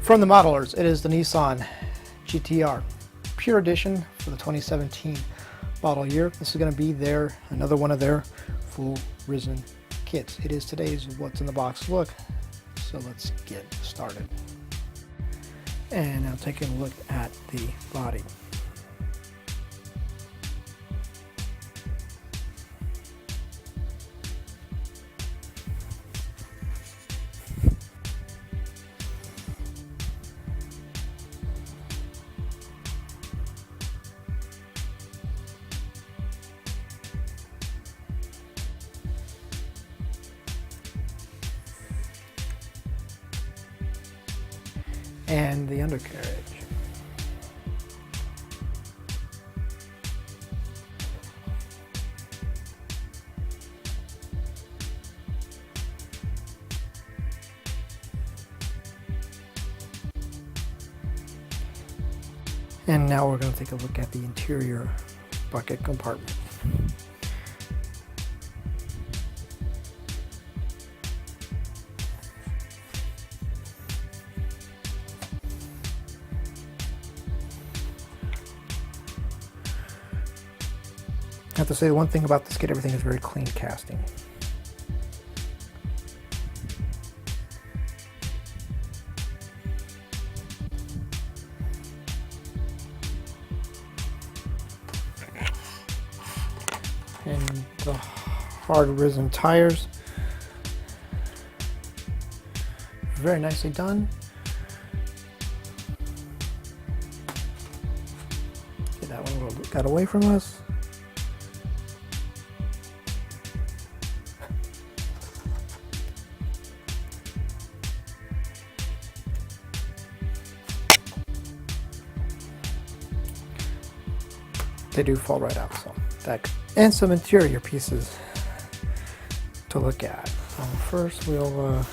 From the modelers, it is the Nissan GTR Pure Edition for the 2017 model year. This is going to be another one of their full resin kits. It is today's what's in the box look. So let's get started. And now taking a look at the body. And the undercarriage. And now we're going to take a look at the interior bucket compartment. I have to say one thing about this kit, everything is very clean casting. And the hard resin tires, very nicely done. Get that one a little bit got away from us. They do fall right out, so that, and some interior pieces to look at. First we'll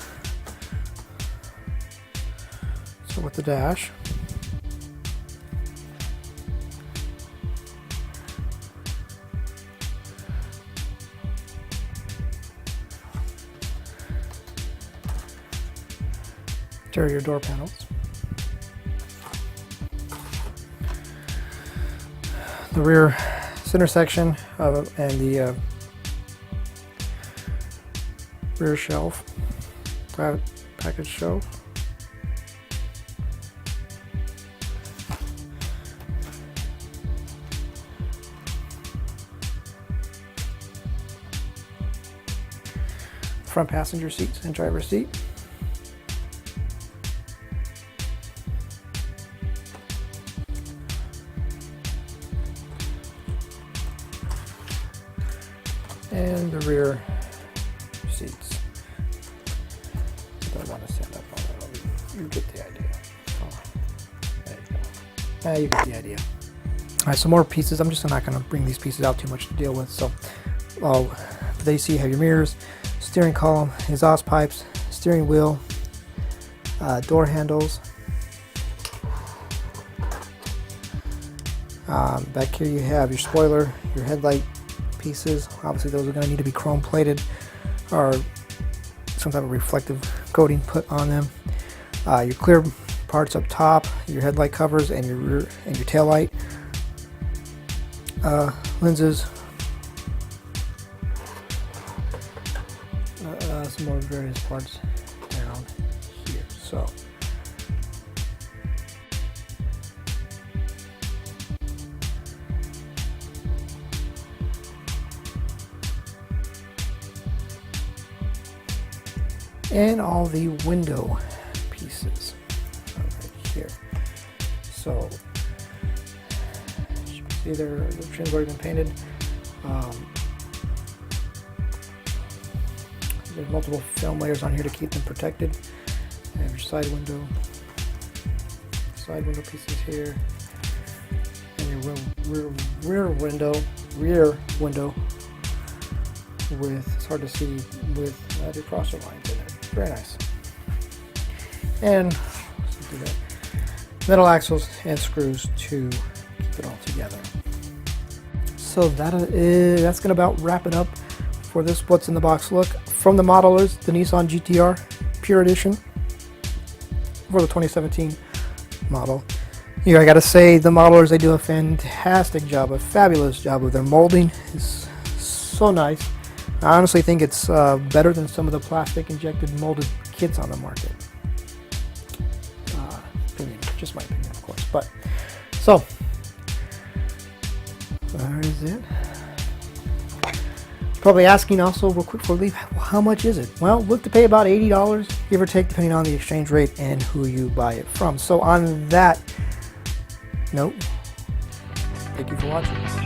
start with the dash. Interior door panels. The rear center section and the rear shelf, package shelf. Front passenger seats and driver's seat. And the rear seats. I don't want to stand up on it. You get the idea. Oh, there you go. You get the idea. All right, some more pieces. I'm just not going to bring these pieces out too much to deal with. So, there you see you have your mirrors, steering column, exhaust pipes, steering wheel, door handles. Back here you have your spoiler, your headlight pieces. Obviously those are going to need to be chrome plated or some type of reflective coating put on them. Your clear parts up top, your headlight covers and your rear and your tail light lenses. Some more various parts down here. So and all the window pieces right here. So as you can see, the trim's already been painted. There's multiple film layers on here to keep them protected. You have your side window pieces here, and your rear window with, it's hard to see, with the crosser lines in it. Very nice. And let's do that. Metal axles and screws to keep it all together. So that's gonna about wrap it up for this what's in the box look from the modelers, the Nissan GTR Pure Edition. for the 2017 model. Here I gotta say, the modelers, they do a fantastic job, a fabulous job with their molding. It's so nice. I honestly think it's better than some of the plastic injected molded kits on the market. Opinion, just my opinion, of course. But so there is it. Probably asking also real quick for leave, how much is it? Well, look to pay about $80, give or take, depending on the exchange rate and who you buy it from. So on that note, thank you for watching.